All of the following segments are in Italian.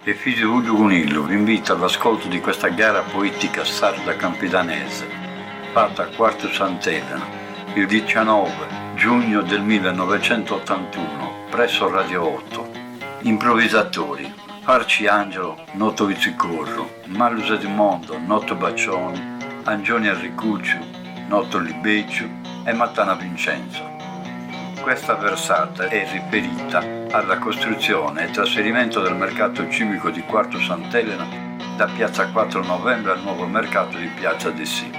e figlio Giulio Cunillo vi invita all'ascolto di questa gara poetica sarda campidanese, fatta a Quarto Sant'Elena il 19 giugno del 1981 presso Radio 8. Improvvisatori: Farci Angelo, Noto Vizzicorro, Maluse di Mondo, Noto Baccioni, Angioni Arricucciu, Noto Libecciu e Mattana Vincenzo. Questa versata è riferita alla costruzione e trasferimento del mercato civico di Quarto Sant'Elena da piazza 4 novembre al nuovo mercato di piazza De Sì.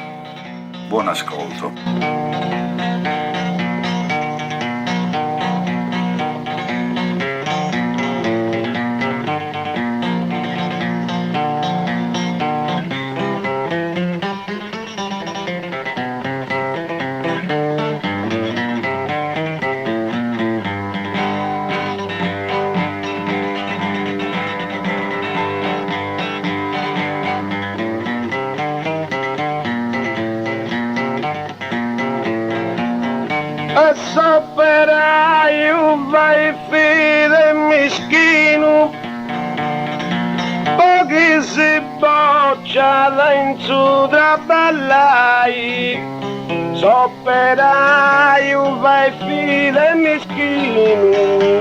Buon ascolto. E sopperai un vai fide mischino, pochi si bocciata in su traballai. Sopperai un vai fide mischino.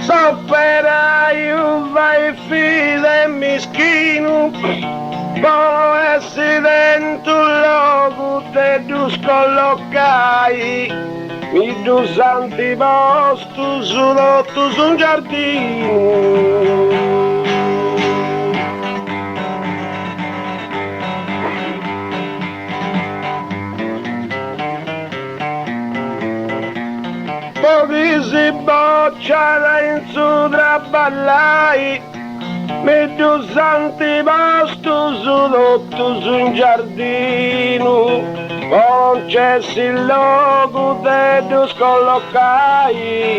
Sopperai un vai fide mischino, poi essi dentro logo te tu scollocai, mi tu santi posto solo tu su un giardino. Pochi si bocciata in su traballai, mi tu santi posto solo tu su un giardino, non c'è si logo te tu scollocai.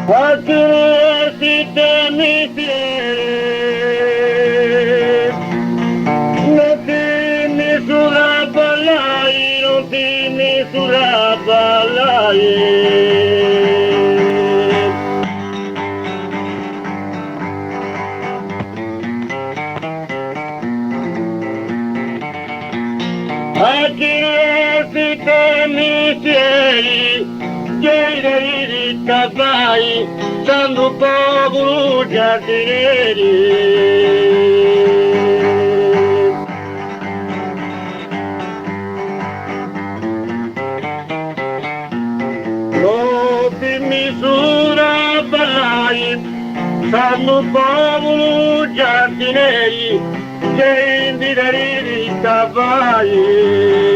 Quattro si temi non tieni sulla ballai, non tieni sulla ballai. Quattro si temi Giardinieri capai, sanno popolo giardinieri. Non ti misura balai, sanno popolo giardinieri, giardinieri capai.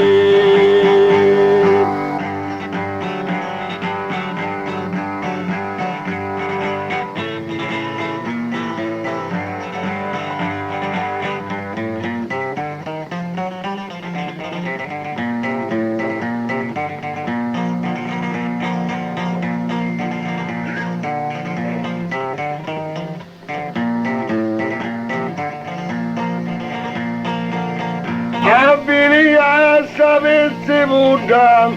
Abilia sapesse muda,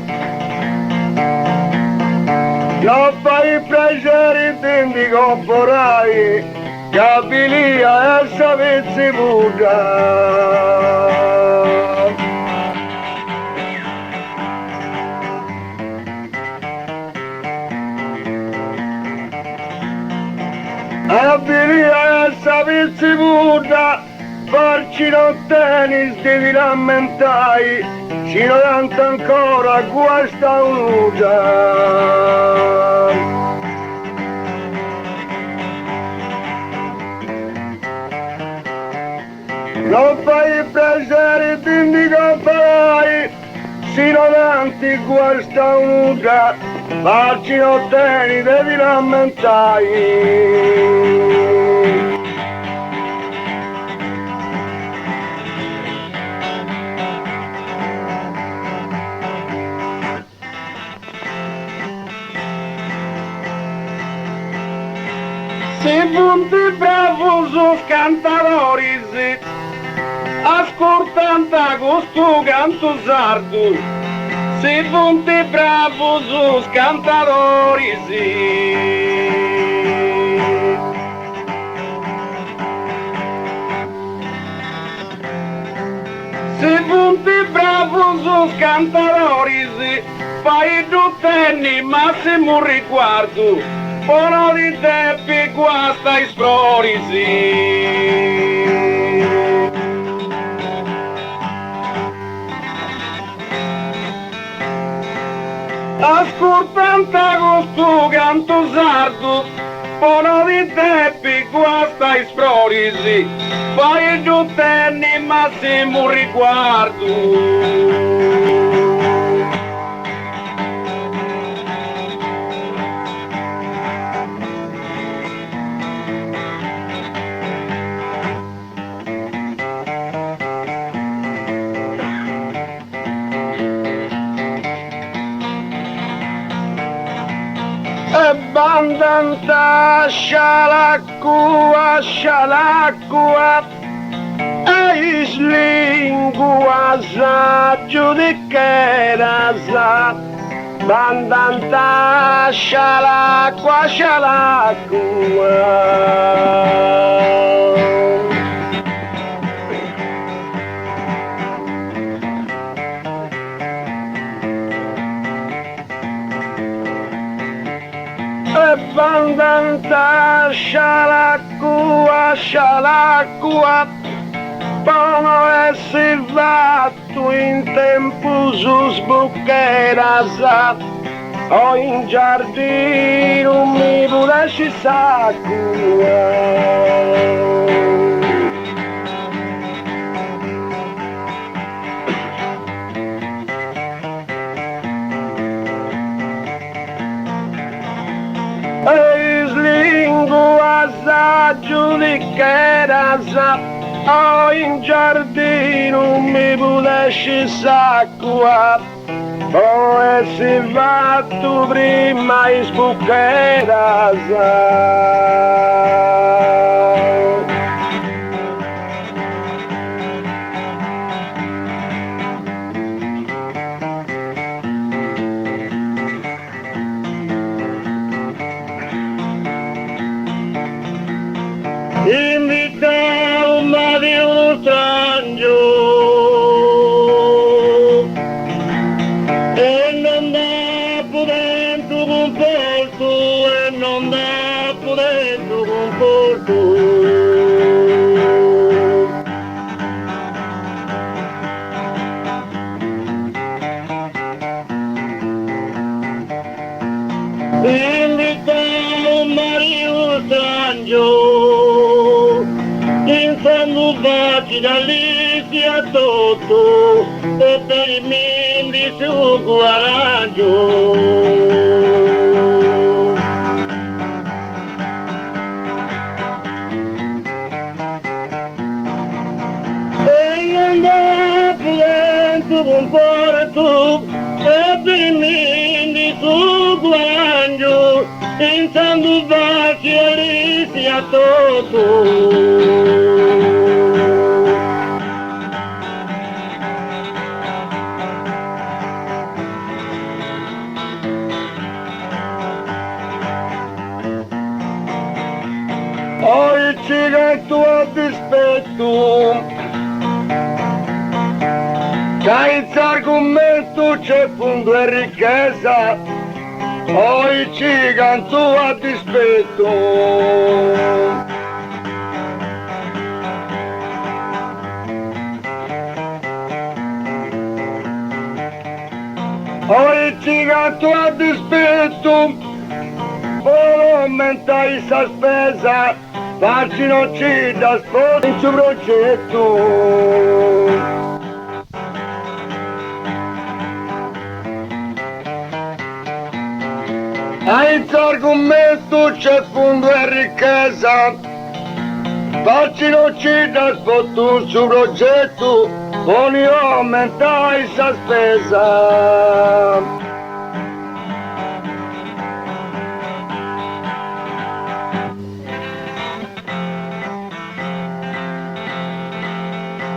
non fai piacere ti comporai, abilia sapesse muda. Abilia sapesse muda, farci non tenis devi rammentai, ci non tanto ancora questa unuta. Non fai piacere ti indico farai, ci non tanti questa unuta, farci non tenis devi rammentai. Se punti bravos os cantadores, ascoltando questo canto sardo. Se punti bravos os cantadores, se punti bravos os cantadores, fai giutenni massimo riguardo, ora di te per questa esplorisi. Ascoltando questo canto sardo, ora di te per questa esplorisi, fai giutenni massimo riguardo. E bandanta scialacqua, e islingua sa giudichera sa, bandanta scialacqua. E bandanta scialacqua, pono essere fatto in tempo su sbuccherasa, o in giardino mi volessi s'acqua. Eis lingua sa giudichera sa, o in giardino mi volessi s'acqua, o essi fatto prima in sbucchera sa. Invitava di uno strangio e non dà potendo conforto, e non dà potendo conforto. Invitava un marito strangio, pensando facile all'inizio tutto, e per i miei di suo coraggio. E non da potendo conforto, e per i miei di suo coraggio, pensando facile all'inizio tutto. Oggi che tu a dispetto, che il argomento c'è fondo e ricchezza, oggi che tu a dispetto. Oggi che tu a dispetto, ora aumentai sa spesa, farci non ci da sposa in suo progetto. A il argomento c'è fondo e ricchezza, farci non ci da sposa in suo progetto, ogni aumentai sa spesa.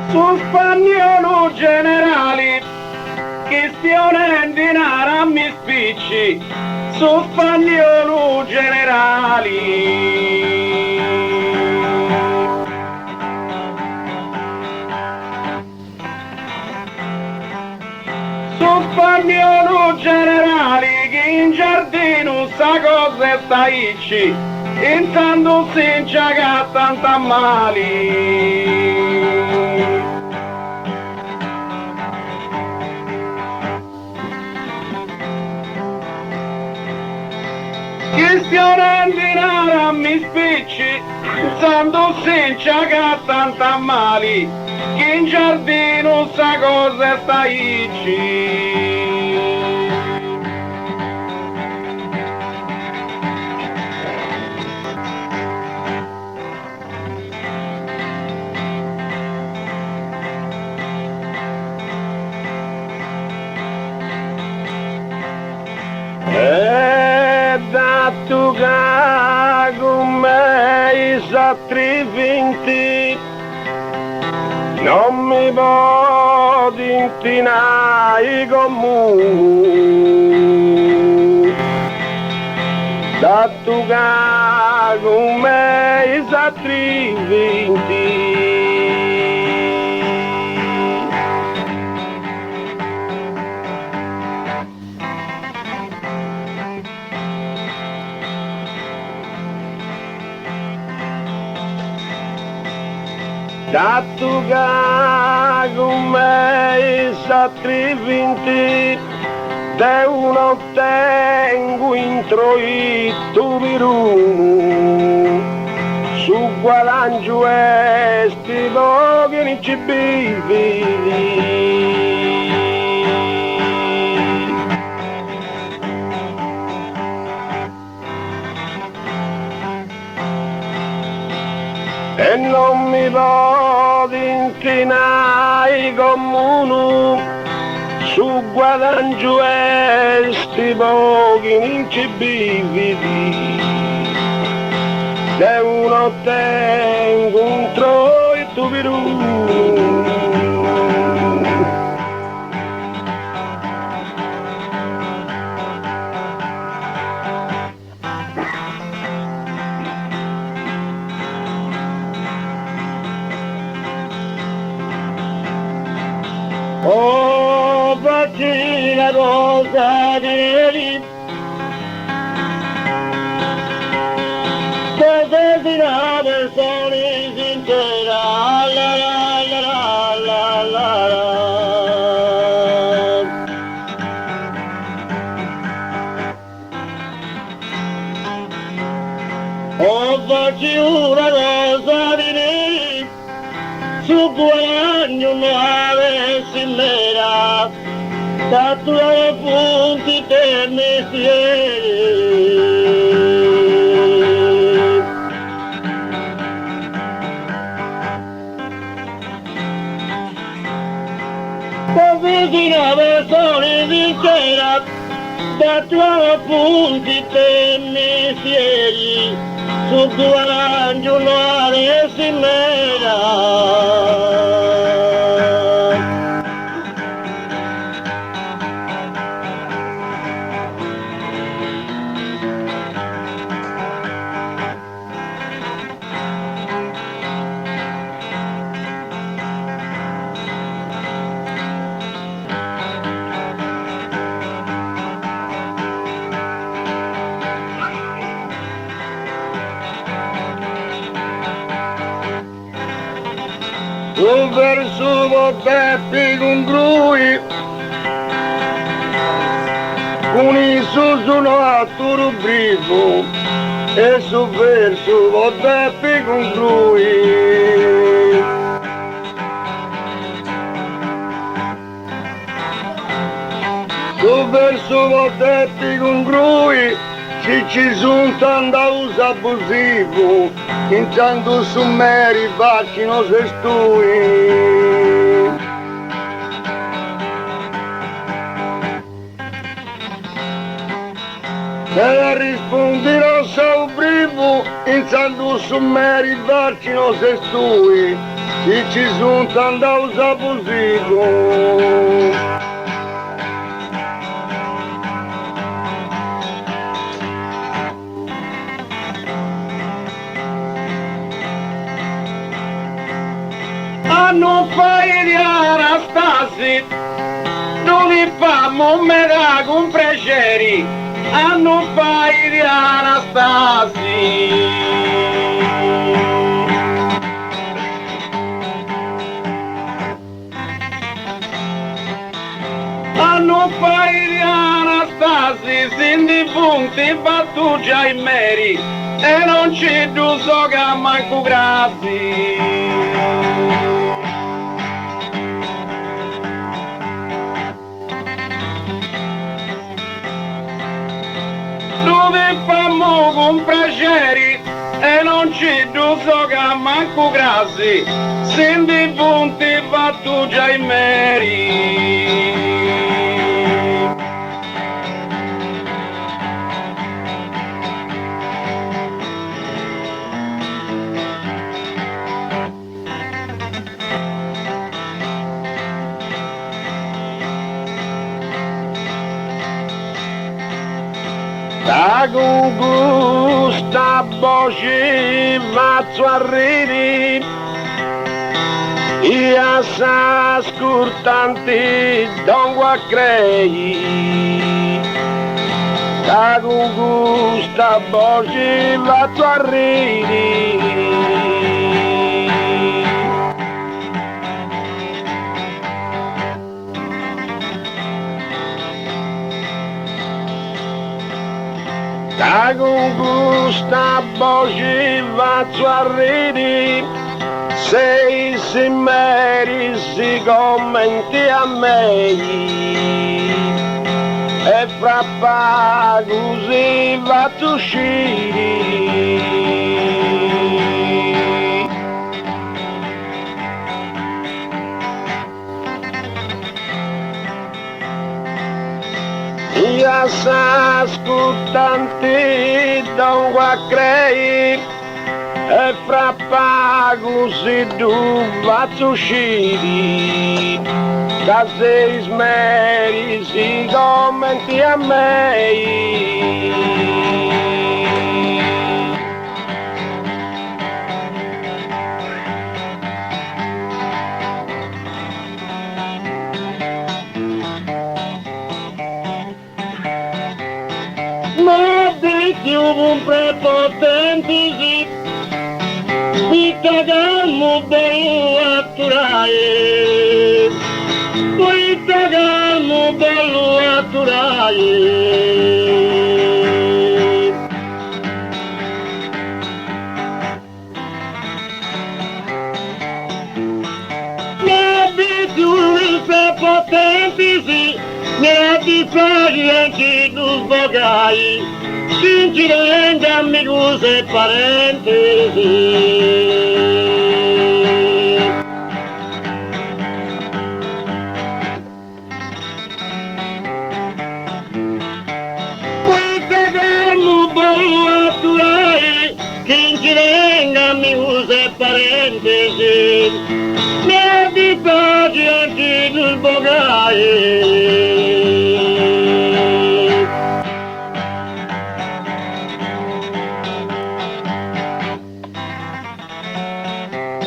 su spagnolo generali, questione di nara mi spicci, su spagnolo generali. Su spagnolo generali, che in giardino sa cosa sta ici, intanto si giaga tanta mali. Questione di nara mi spicci, intanto si giaga tanta mali, che in giardino sa cosa sta ici. Tu che con me s'attrivinti non mi può intinare comune da tu che con me s'attrivinti da tu che con me s'attrivinti de uno tengo introito viruno su guadagno estivo che non ci vivi e non mi può inclinare comune su guadagno esti pochi non ci vivi se uno tengo un troito viruno oh, facci la cosa di se si una persona sincera la la la la la la oh, facci una cosa di su guadagno non avessi mera da tuoi punti per mestiere così una persona sincera da tuoi punti per mestieri su guadagno non avessi mera un verso Beppi con lui con il sono a turo brivo e su verso Beppi con lui su verso Beppi con lui se ci sono tanta usa abusivo intanto su me ribacchino se stui se rispondi non so brivo intanto su me ribacchino se stui se ci sono tanto abusivo. A non fare di Anastasi, non li famo me da con piaceri, a non fare di Anastasi. A non fare di Anastasi, sindi punti, battu già i meri, e non ci du so che manco grazie. Dove famo con piaceri e non ci do so che manco grassi, senti punti fatto già i meri. Da gusta voce vazzo a ridi, io sa scurtanti dongo a crei. Da gusta voce vazzo a ridi. Da gusta voce vazzo a ridi, sei si meri si commenti a me, e fra così vazzo uscire. Io sa scuttanti don guacrei e fra così tu vazzo uscire, da sei smeri si commenti a me. Ma dici un prepotente sì, mi cagamo bello atturaie, mi cagamo bello atturaie. Ma dici un prepotente sì, mi difagi anche tu sbogai, sinceramente amigos e parentesi. Puoi cagarmi bello a turai, sinceramente amigos e parentesi. Mi difagi anche tu sbogai.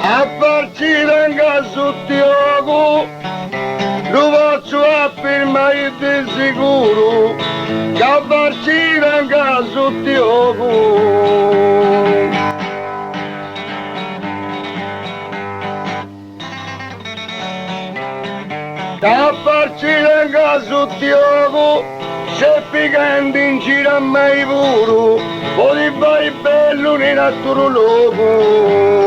A farci venga su Tiogo, lo faccio affermare di sicuro, che a farci venga su Tiogo. Che a farci venga su Tiogo, se picando in giro a mai puro, poi vai bello in altro luogo.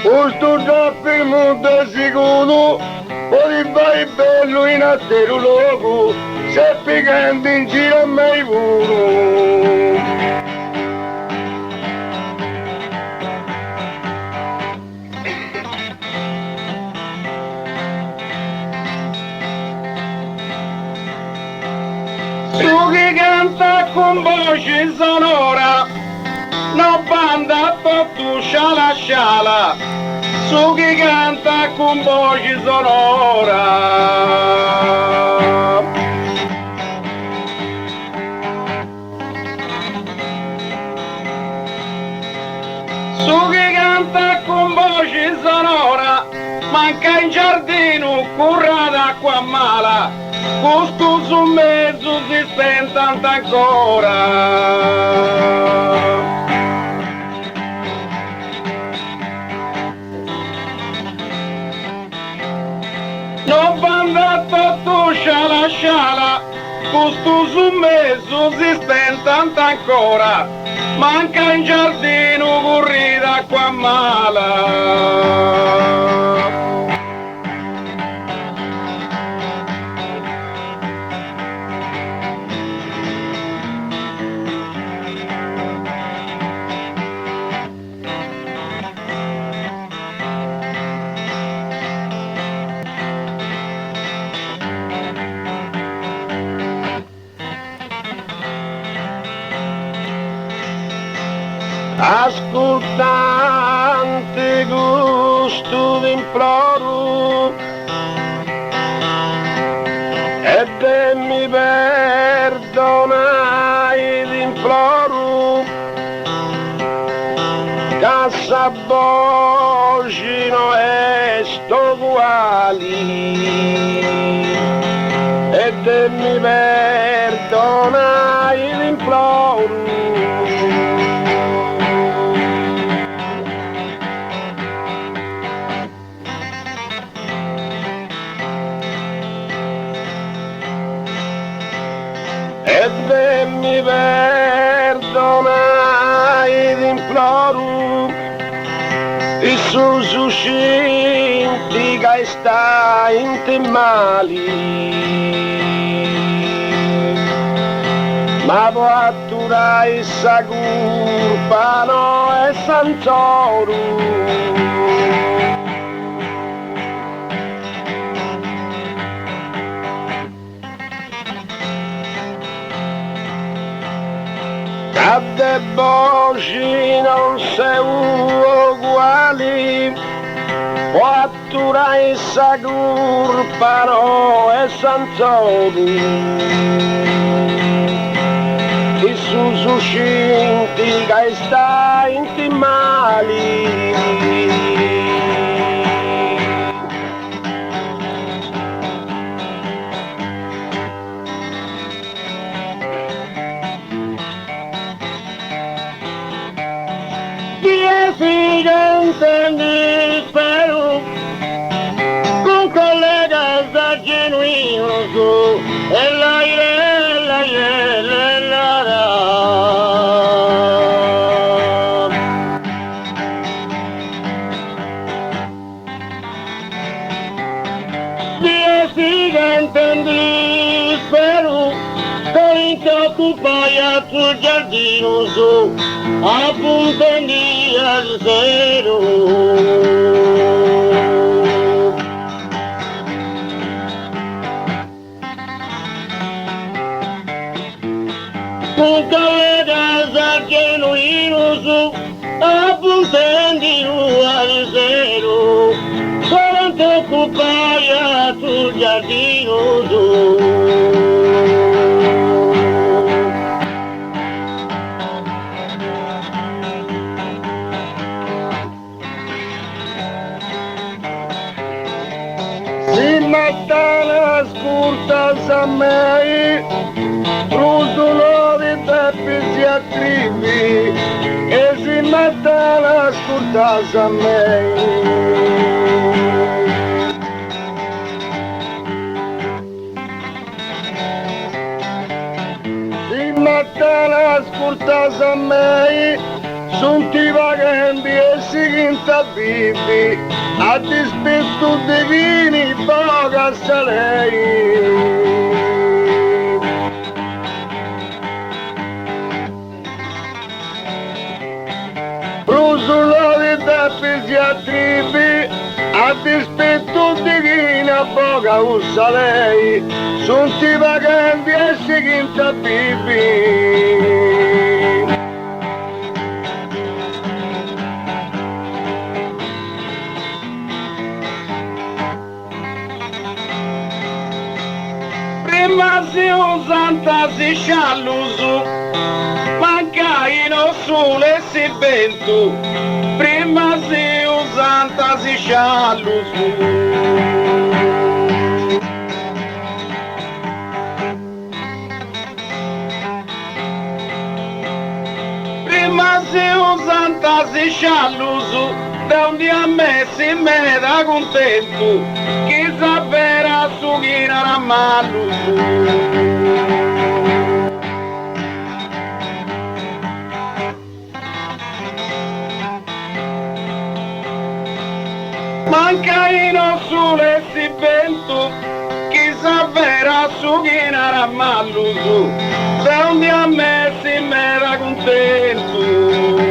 Questo già per molto sicuro, poi vai bello in altro luogo, se picando in giro a mai puro. Su chi canta con voce sonora, no banda tu sciala sciala, su chi canta con voce sonora. Su chi canta con voce sonora, manca in giardino, curra d'acqua mala, gusto su mezzo si spenta ancora. Non banda tutto sciala sciala, gusto su mezzo si spenta ancora, manca in giardino curri d'acqua mala. Ascoltante gusto d'imploro e te mi perdonai d'imploro, cassa bocino e sto uguali e te mi perdonai d'imploro. E mi perdonai d'imploro, e su suscinti che sta in te mali, ma patturai sa colpa no e sanzoro. Cadde voci non sei uguali, fattura essa curpano e sanzoni, che su suscinti che sta intimali. Intendi spero con collega da genuino su e la intendi spero con che occupai sul giardino su appunto al zero. Un collega genuino su appunto al zero, quando occupai sul giardino su. Si mattana scurta a me, frutolo di tempi si attrivi, e si mattana scurta a me. Si mattana scurta a me, son ti vagandi e si quinta vivi, a dispetto dei vini poca sa lei. Rusulo di tappi si attrivi, a dispetto di vini poca usa lei. Sunt i vaganti e si chinta bibi. Prima si usanta si sciallusu, mancaino sole si vento. Prima si usanta si sciallusu. Prima si usanta si sciallusu, da un dia a me si me da contento, chi sapera su chi era mallusu. Manca in sole si vento, chi sapera su chi era mallusu, da un dia a me si me da contento.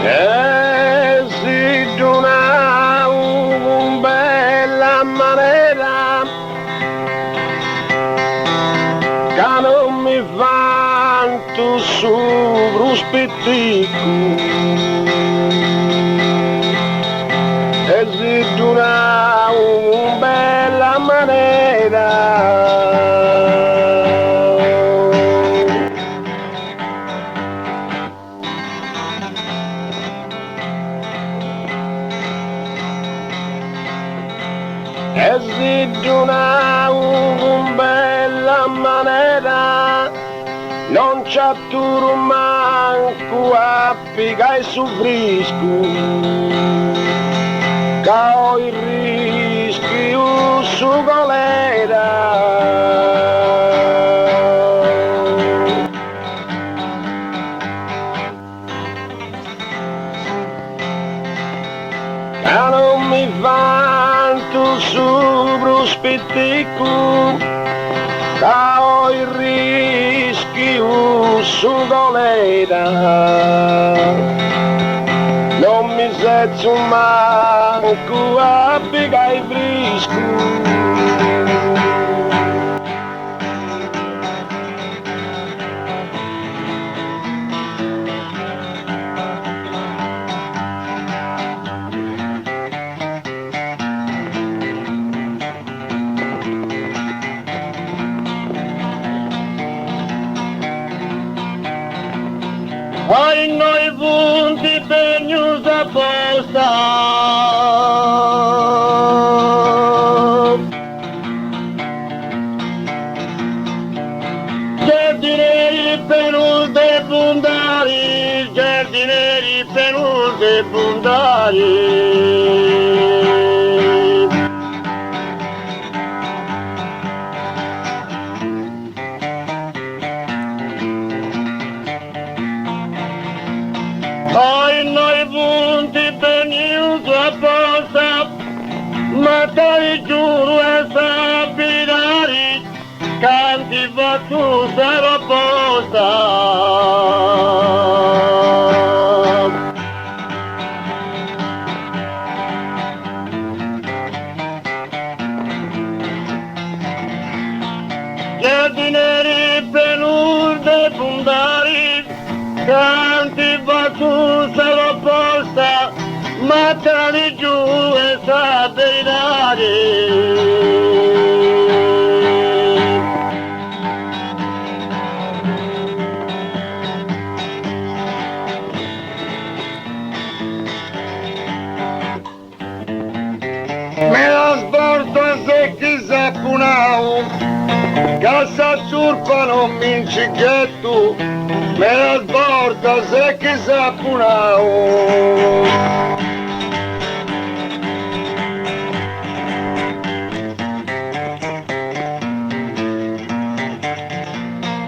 E si dona un bella manera che non mi vanto su bruspettico. E si dona un bella manera e si dona un bella manera, non c'è tu manco a piegare su frisco, che ho il rischio su colera. Che non mi vanto su bruspettico, che ho il rischio su colera. Non mi sezzo manco a piegare il frisco. Poi noi punti per news apposta, giardinieri penute puntari, giardinieri penute puntari. Poi noi punti venuto apposta, ma dai giuro e sabinari, canti va tu sarò apposta. Giardinieri venuti puntari, canti va tu sarò apposta, ma tali giù e sabinari. Me la sbordo se chi sapunau, casa surpa non mi incicchietto, me la sbordo se chi sapunau.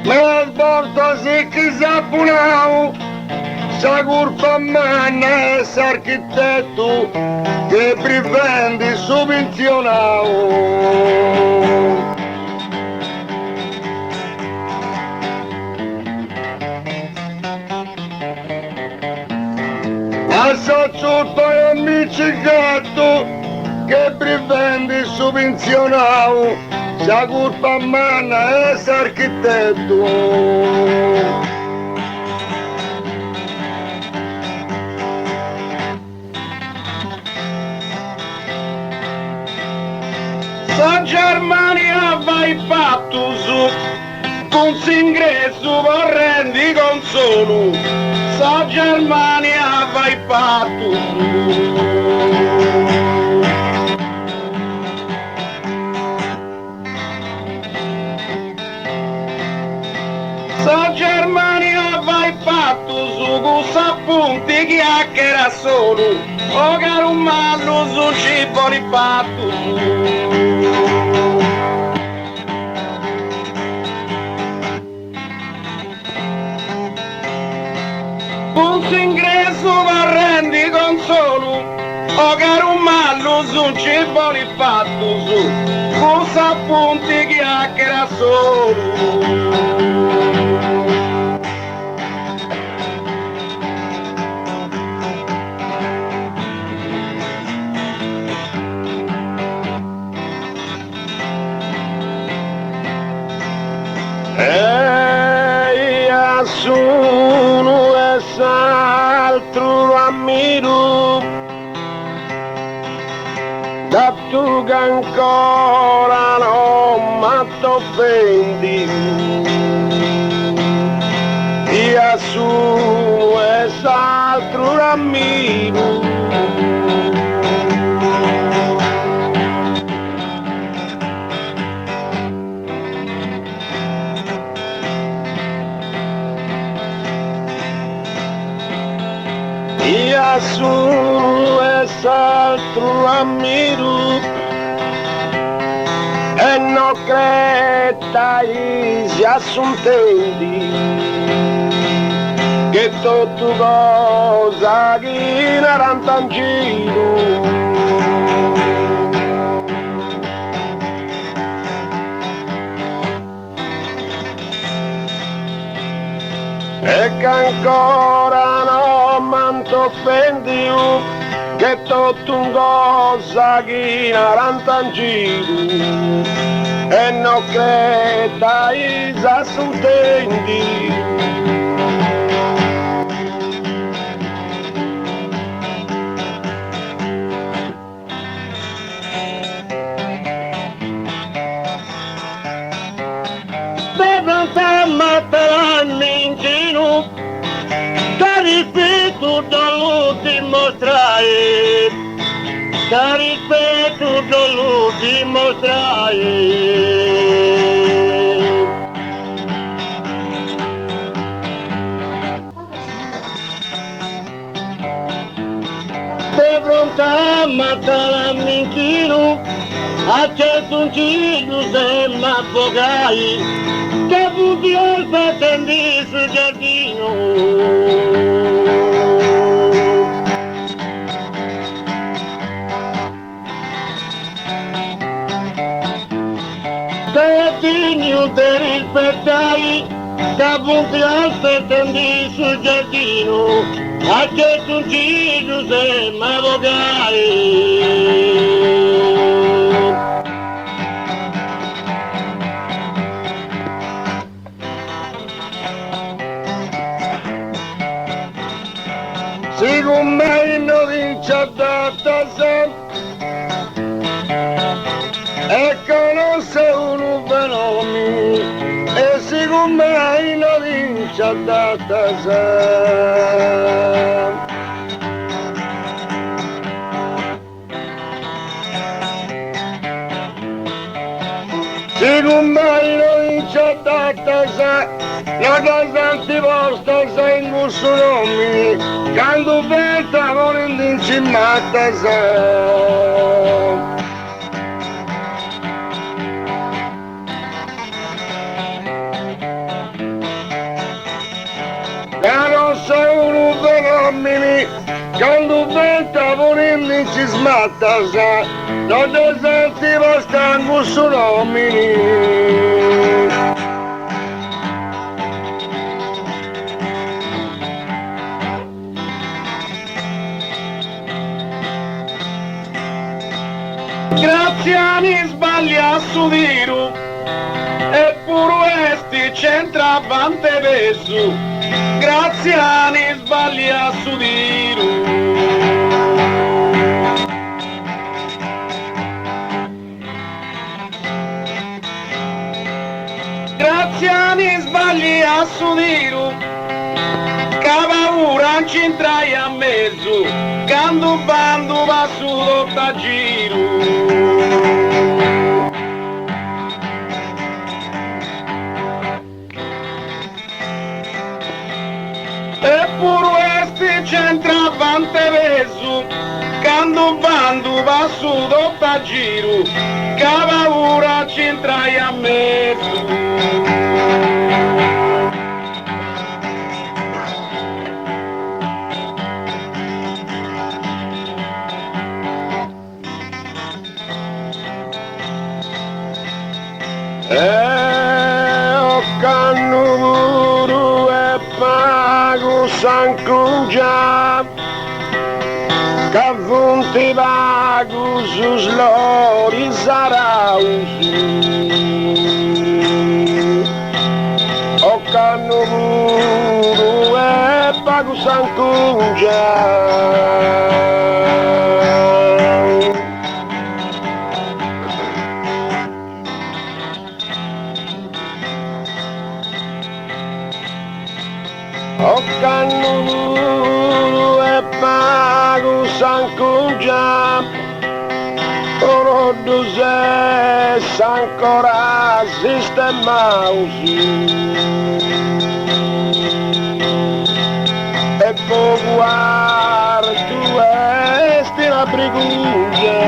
Me la sbordo se chi sapunau, sa curva manna e s'architetto che prevendi subvenzionato. Associato e amici gatto che prevendi subvenzionato, sa curva manna e s'architetto. Sa Germania vai fatto su, con s'ingresso vorrendi consolo, sa Germania vai fatto su. Sa Germania vai fatto su, con s'appunti chiacchiera solo, o caro mallo su cibo li fatto su. Un s'ingresso vorrendi consolo, o caro mallo su cibo li fatto su, con s'appunti chiacchiera solo. Ehi, sono e s'altro ammiro, da tu che ancora non m'attofendi. Io sono e s'altro ammiro, io sono e s'altro ammiro, e non credai si assuntendi, che tutto cosa che era in giro. E che ancora non m'offendi, che tutto un cosa che era in giro, e non credai si assuntendi. Matteranni giro, che rispetto dall'ultimo strai, che rispetto dall'ultimo strai. Sei pronta a matteranni giro, accetto un giro se m'avvogai, che butti al patente sul giardino. Che digno te rispettai, che butti al patente sul giardino, a che tu giro se m'avvogai. Siccome me non vince data e conosce un fenomeno, e siccome me non vince data siccome me non vince data la casa ti posta sei in gusto nomi, quando venta volendo in cimmata sei. La rossa un quando venta volendo si smatta, sa, non ti senti bastanco su nomini. Graziani sbaglia su diru, eppure esti centravante pesu. Graziani sbaglia su diru. Graziani sbaglia su diru, cavaura c'entrai a mezzo, quando bando va su dotta giro. Eppure esti centravante peso, quando bando va su dotta giro, cavaura c'entrai a mezzo. O cannuru e pago sankunja, cavunti vago sus lori zarausu. O cannuru e pago sankunja. O cannuru e pago sankunja, oro duze sankora sistemausi. E poguar tu esti la brigugia.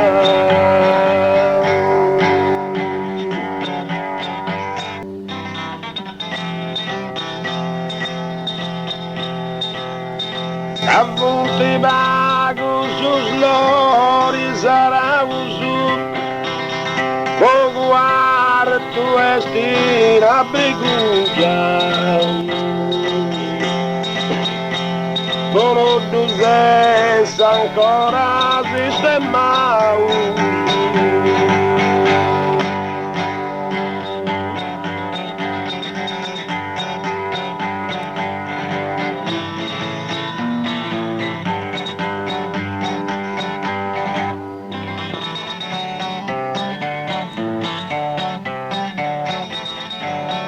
Avunti bagu sus lori zarausu, poguar tu esti la brigugia. Solo duzes ancora sistemau.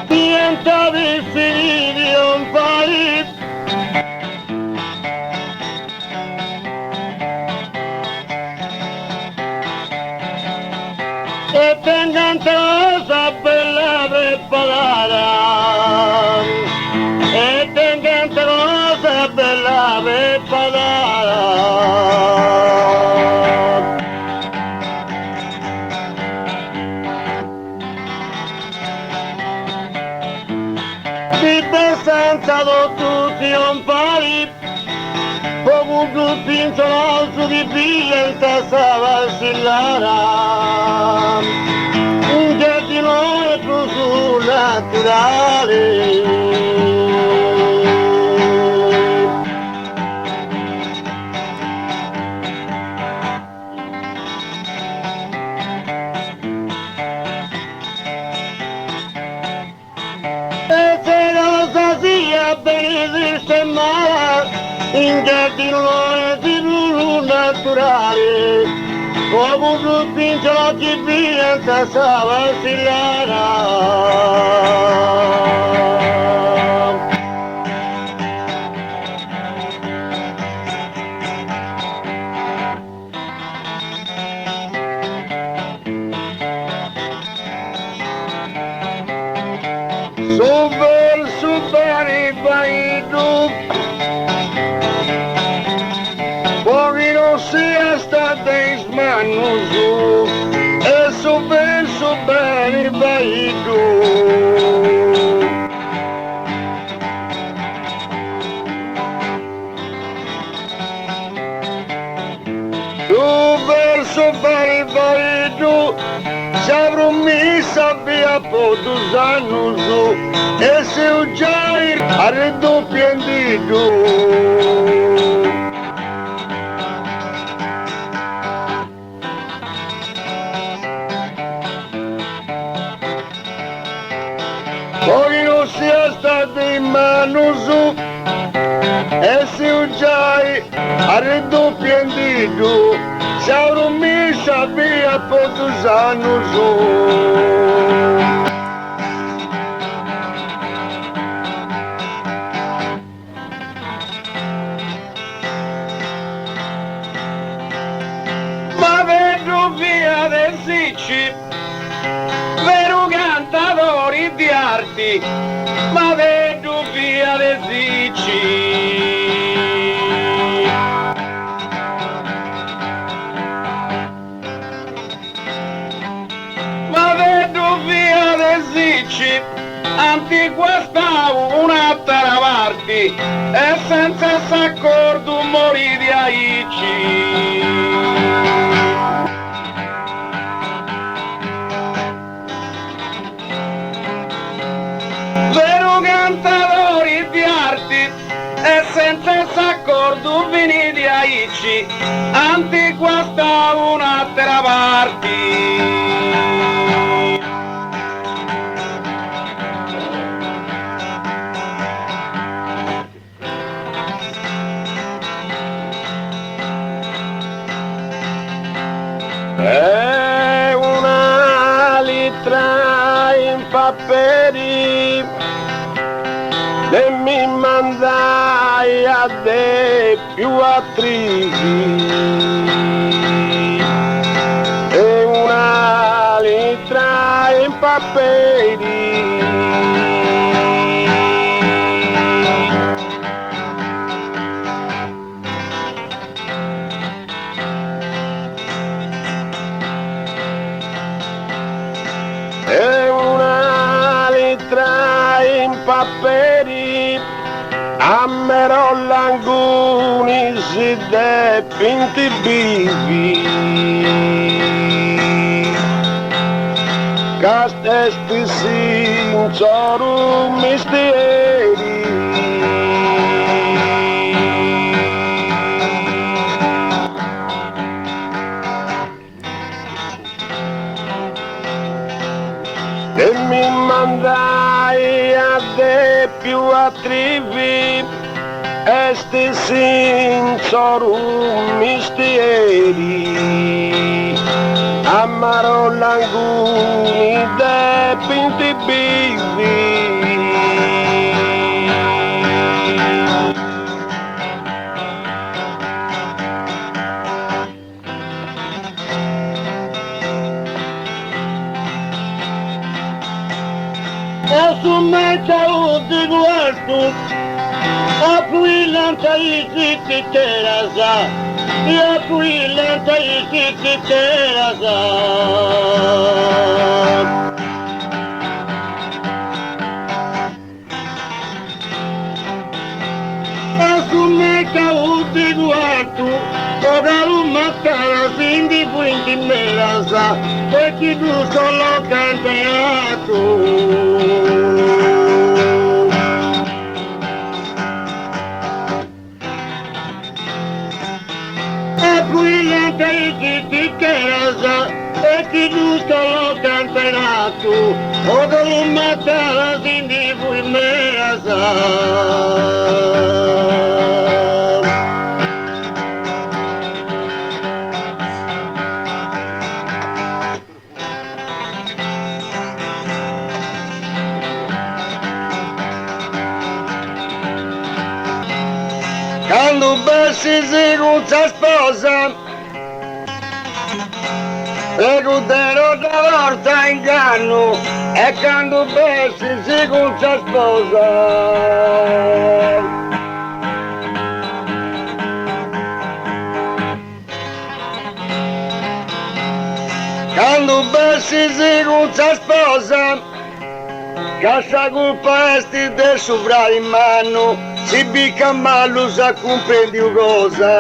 Diventa difficile un paese, e tengan cosa bella preparata, e tengan cosa bella preparata. Di presenza di tutti un pari, poco pinto l'alzo di figlia in testa vacillara. Un giardino è più naturale. E se non sia ben sistemata, in giardino è più naturale. Come tu pinci la chibienza sa vacillare. Super i baidu, poi non sia stata in smanusu, e super i baidu. so fare tu, se avrò messa via po' 2 anni su, e se ho già arredoppiando. Poi non sia stato in mano su, e se ho già arredoppiando, se avrò messa via po' 2 anni su. Ma vedo via del Sicci, vero cantatori di arti, ma vedo via del Sicci. Ma vedo via del Sicci, antiqua sta un'altra parte, e senza s'accordo morì di aici. Vero cantatori di arti, e senza s'accordo veniti aici, antiqua sta un'altra parte. È una litra in paperi e mi mandai a dei più attrici, e una litra in paperi. E una litra in paperi, a Merolanguni si depinti bivi, castesti sincoru misteri. E mi mandai a dei più attrivi, esti sincoru misteri, a Merolanguni depinti bivi. E su mezza di guardo, a brillante i zitti terasa, e a brillante i zitti terasa. E su mezza di guardo, o da un mattara quindi me la sa, e chi tu solo cantato. Brillante i zitti terasa, e chi tu solo cantato, o da un mattara quindi me la sa. Quando bessi si con sa sposa, e cudero da volta inganno, e quando bessi si con sa sposa. Quando bessi si con sa sposa, che sa colpa esti del sopra in mano, si bicca mallo sa comprendi cosa.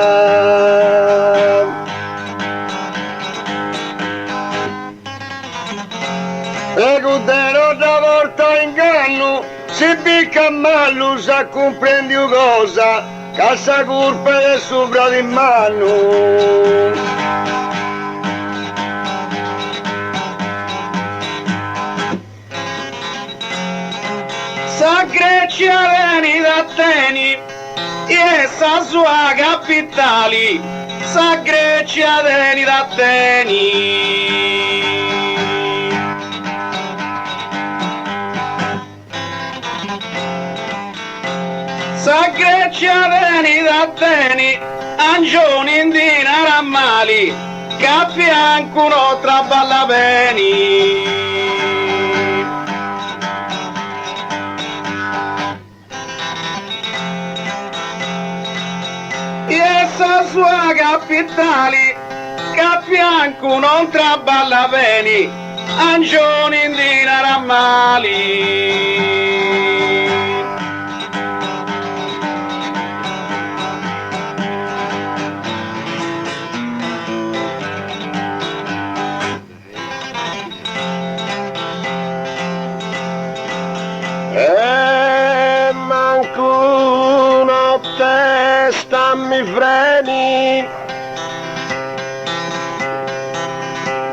crudero da volta inganno, si picca mallo, sa comprendi cosa, cassa colpa è sopra di mano. Sa Grecia veni da Ateni, e sa sua capitali, sa Grecia veni da Ateni. Sa Grecia veni da Ateni, angioni in dinara mali, cappiancuno tra balla beni. E sa sua capitali, cappianco non traballa bene, angioni in dinara mali. E manco una testa mi freni,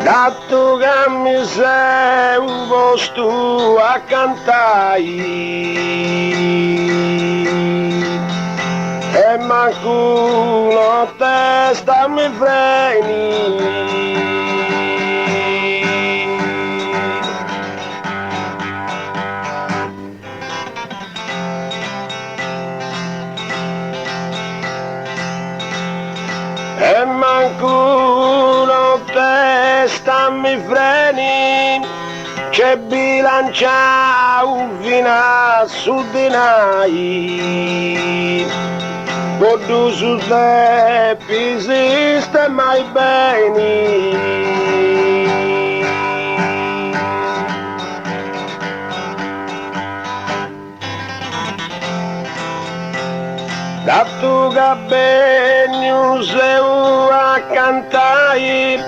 dato che mi sei un posto a cantare. E manco una testa mi freni. E manco una testa mi freni, c'è bilancia fino su di noi, posso su te sistema i beni. Dato che bene sei a cantare,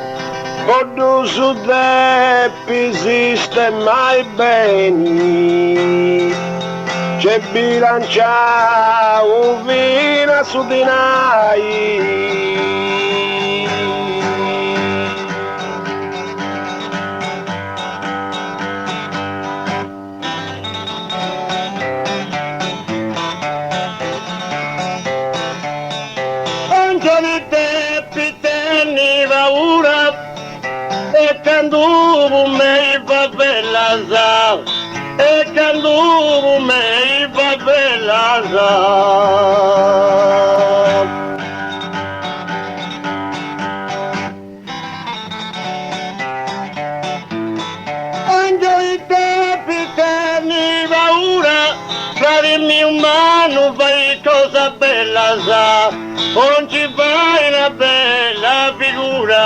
posso su te sistema i beni. C'è bilancia fino su di noi. Di te piteni paura e quando me fa bella sa e quando me fa bella sa anche di te piteni paura farmi un mano fai cosa bella sa non ci fai una bella figura.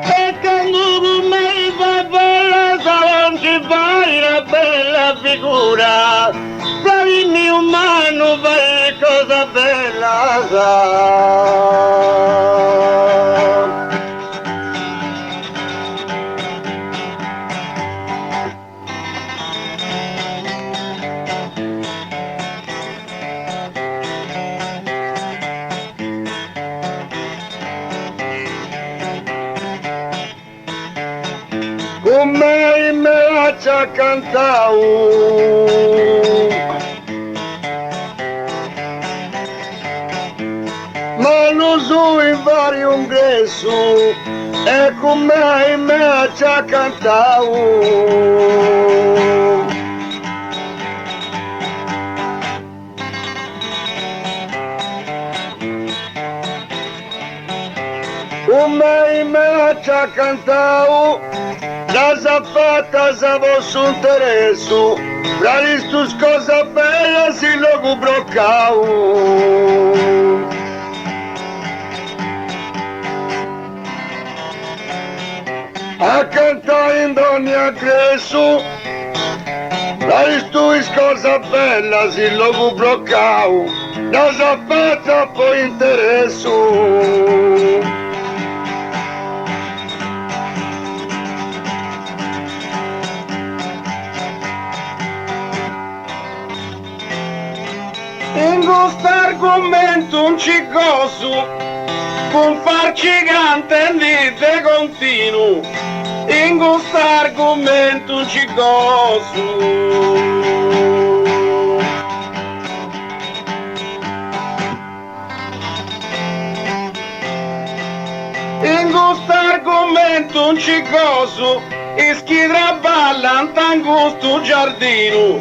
E quando tu mi fai bella, non ci fai una bella figura. Bravimi umano, fai cosa bella sa. Come me ci cantavo, ma lo so in vario ingresso, e come me ci cantavo. Come me ci cantavo, la zapata sa posso interesso, tra listus cosa bella si lo broccavo. A cantare in ogni aggresso, tra listus cosa bella si lo broccavo. da zapata poi interesso. In questo argomento non ci gozo, con farci cantare continuo. In questo argomento non ci gozo. In questo argomento non ci gozo, e schidra balla in questo giardino,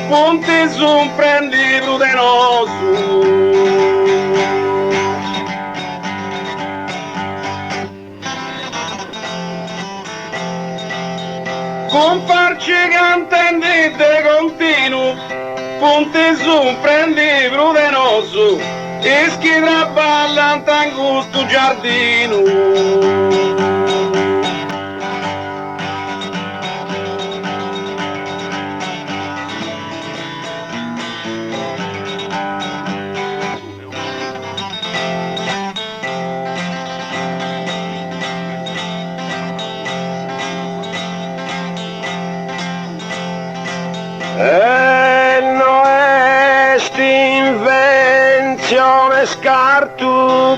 ponte su un prendi prudenoso. Con farci cantare continuo, ponte su un prendi prudenoso, e schidra balla in questo giardino. E no est invenzione scartu,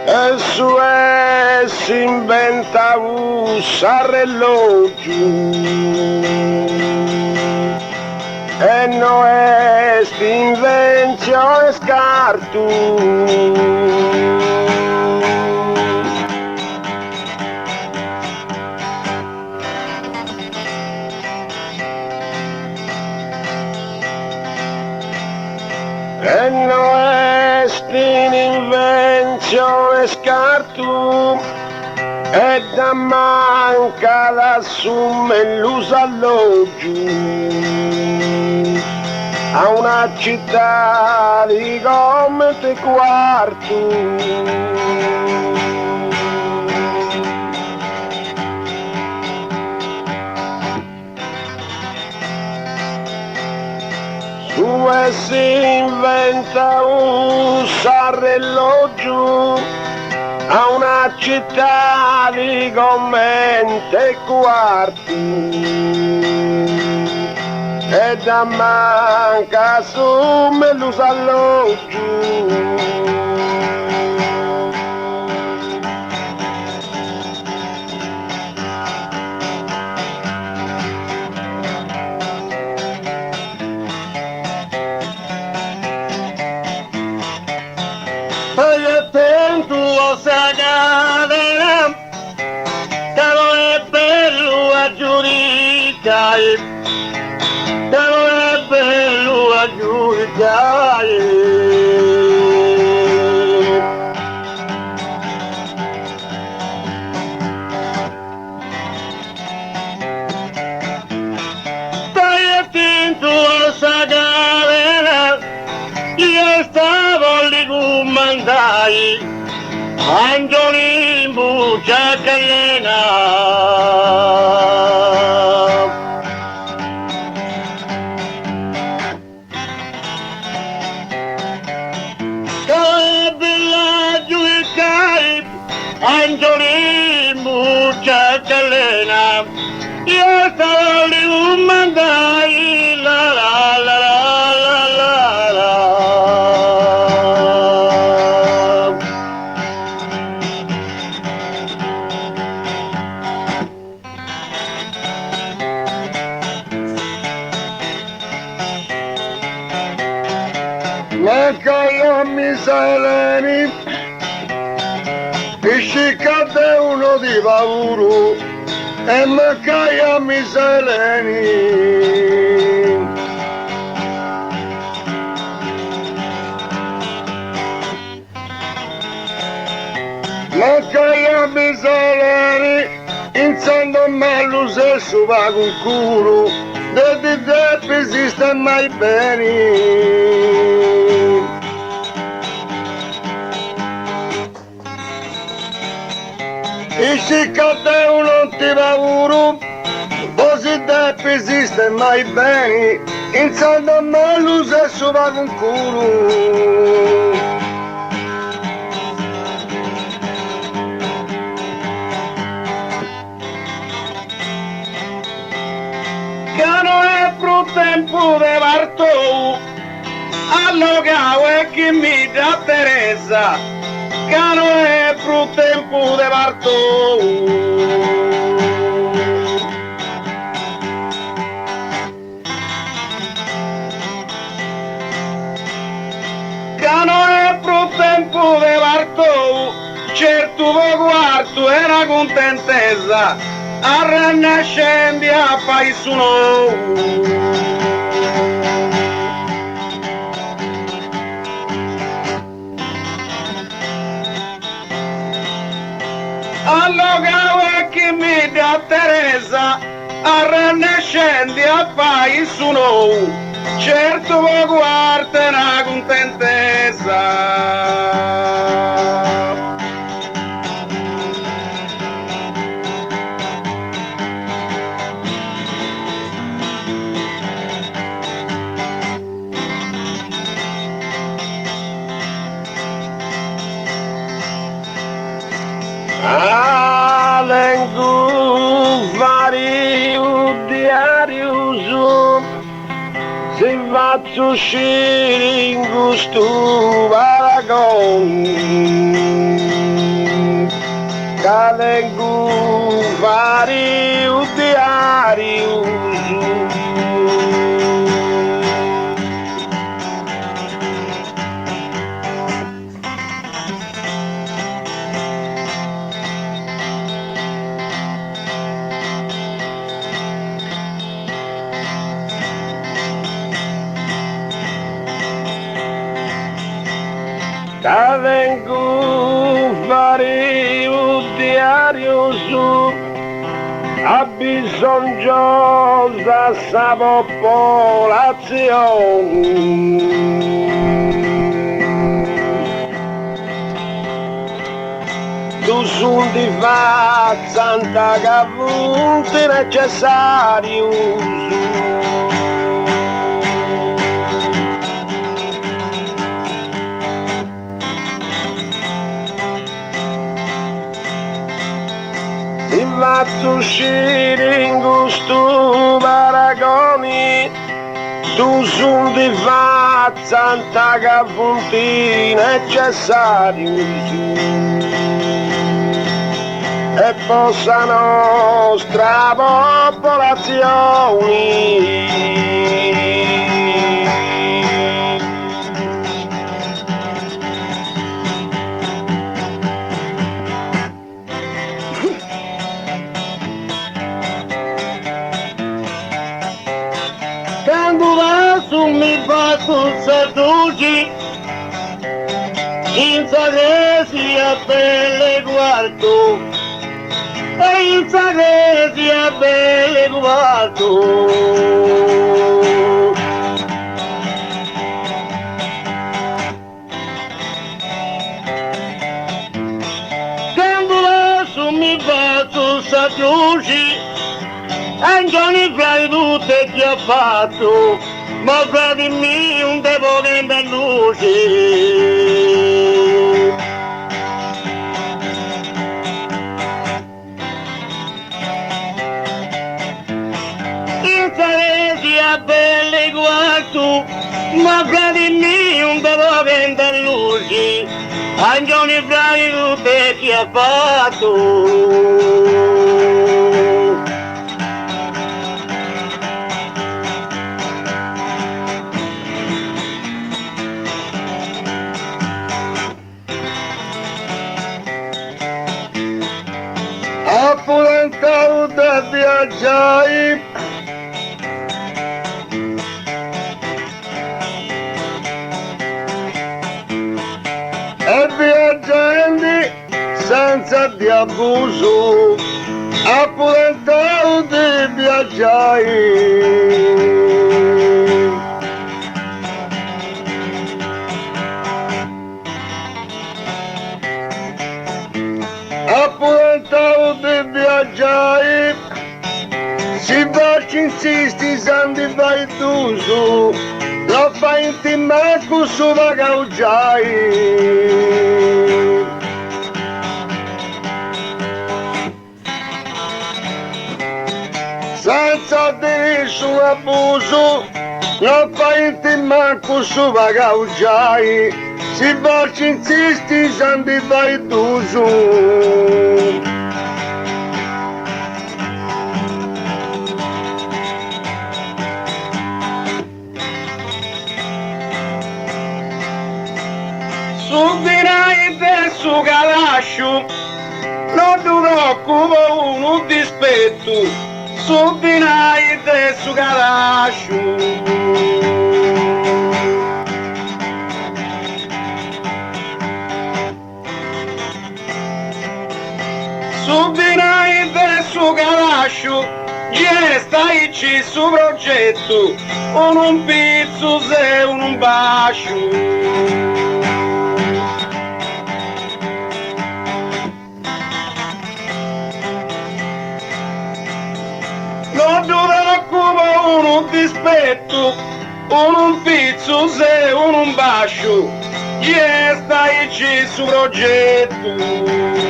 e su es inventa un sarrelloggiu, e no est invenzione scartu. E no est un'invenzione scartu, e da manca la summa e l'usa alloggio a una città di Gomete quarto. Su e si inventa un sarrelloggio a una città di Gommente quarti, e da manca su me l'usalloggio. Stai attento a sagare, che non è bello a giudicare, che non è bello a giudicare. Stai attento a sagare, io stavo lì con mandai, Angiolin buccia callena. Che bella giudicai, Angiolin buccia callena, io stavo lì con mandai, la la la la la la la. Maccaia miseleni, iscicate uno di pauro, e maccaia miseleni. Maccaia miseleni, insando mallu se su va con culo, de di zeppi esiste mai bene. Iscicate uno ti pauro, così zeppi esiste mai bene, Insando a me lo stesso va con culo. Che non è più tempo di parto, allogavo e chi mi dà Teresa, che non è più tempo di parto. Che non è più tempo di parto, certo voi quarto era contentezza, a rinascendi a paese nuovo. Allogavo e chi mi dà Teresa, a rinascendi a paese nuovo, certo voi quarto era contentezza. Alengu vario diario se faccio uscire in gusto paragon. Alengu vario diario vengo fare un diario su ha bisogno da sta popolazione. Tu son di fazzanta che punti necessario. Faccio uscire in gusto paragoni, tu son di fazzanta che punti necessari e possa nostra popolazione. Mi faccio seduti in sagesi a belle guardo e in sagesi a belle guardo. Quando adesso mi faccio seduti Angioni fra tutte che ho fatto, ma fra di me un devo vendere luce. Il saresi a belle guardo, ma fra di me un devo vendere luce. Angioni fra tutte che ho fatto. Appurentavo da viaggiare e viaggiando senza di abuso, appurentavo di viaggiare. Appurentavo di viaggiare, si va ci insisti, santi fai tu su, lo fai in timma con su vagaugiai. Senza dire su abuso, non fai in timma con su vagaugiai, si va ci insisti, santi fai tu su. Subirai del suo galascio, non durò come uno dispetto, subirai del suo galascio. Subirai del suo galascio, stai ci su progetto, un pizzo se un bacio. Non durerà come uno dispetto, un pizzo se un bacio, stai ci su progetto.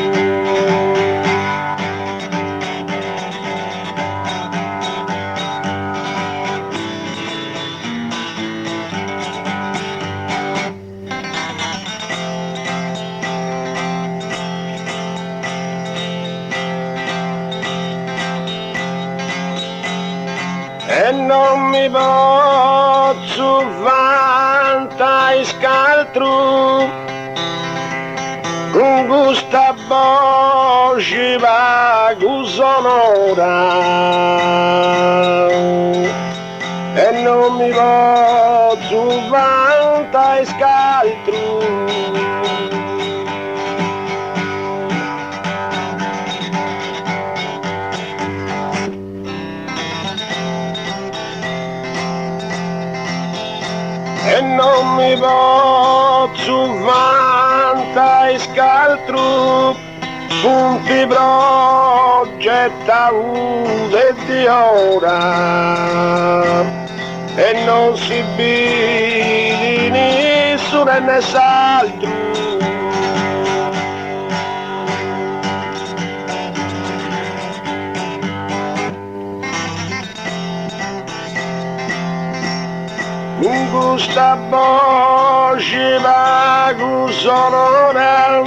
E non mi posso vantare scaltro con questa voce vago sonora, e non mi posso vantare scaltro. E non mi posso vantare scaltro, punti progetta di ora, e non si vede nessuno e nessuno. Con questa voce vago sonora,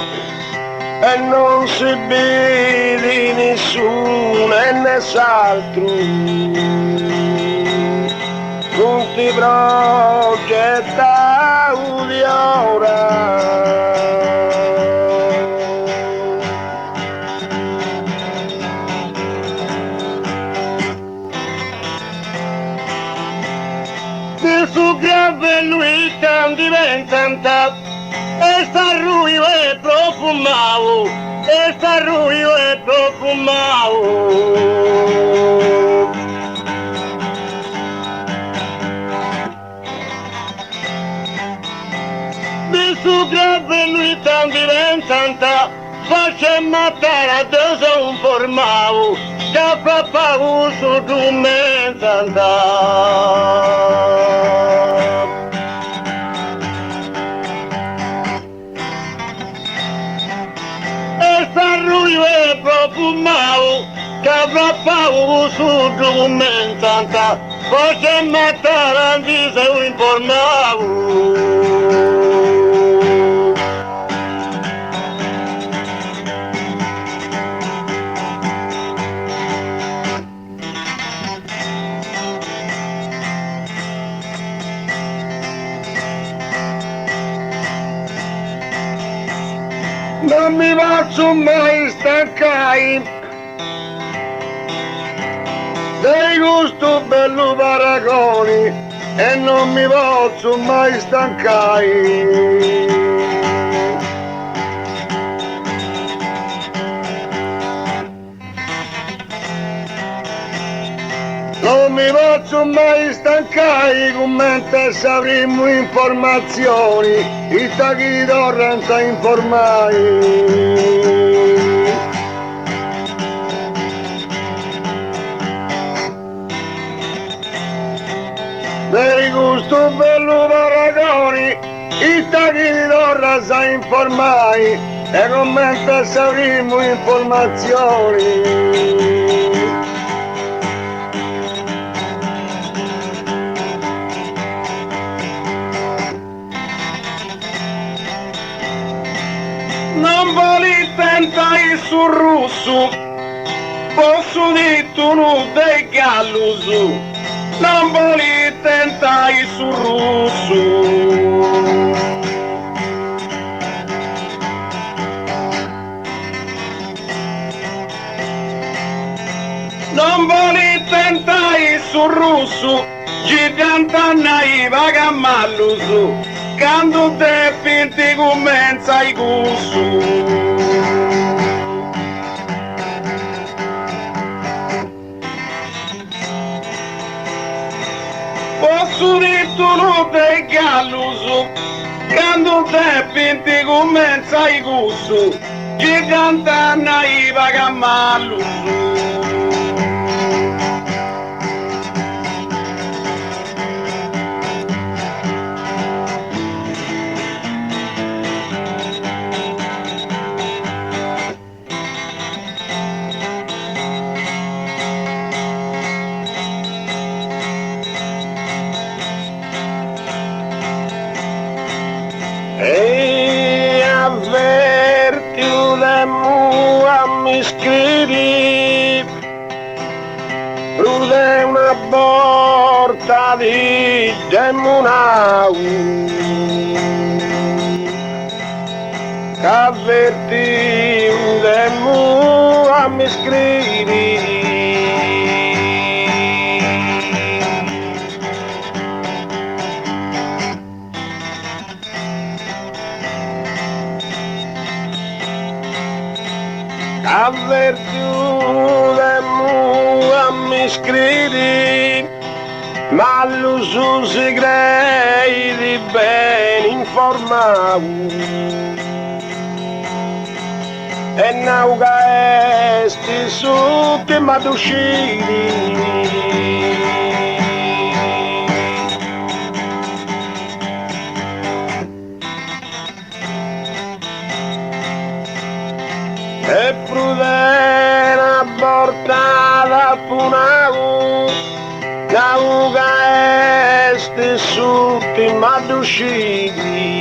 e non si vede nessuno e nessuno. Non ti progetta di ora. Su grave lui tan diventanta, e sta ruio è profumato, e sta ruio è profumato. Di su grave lui tan diventanta, faccia matare a dos un formato, che fa paura su tu mentanta. Ruio è profumato, che avrà paura su documentanta, forse matare anche se un informato. Non mi posso mai stancare dei gusto bello paragoni, e non mi posso mai stancare. Non mi posso mai stancare, commenta se avremo informazioni, i tagli d'orranza informai. Prendi gusto bello paragoni, i tagli di torra sa informai e commenta se avremo informazioni. Non voli tentai sul russo, posso dire tu non dei gallusu, non voli tentai sul russo. Non voli tentai sul russo, giganta naiva gammallusu, quando te finti commenza i gusto. Posso dire tu non dei gallusu, quando te finti commenza i gusto, giganta naiva gammallusu. E avverti le mua mi scrivi rude una porta di demonau avverti le mua mi scrivi avverti le mua mi scrivi ma l'uso segreti ben informato e nauga esti su che maduscini e prudena portata punagu nauga esti sutti maduscini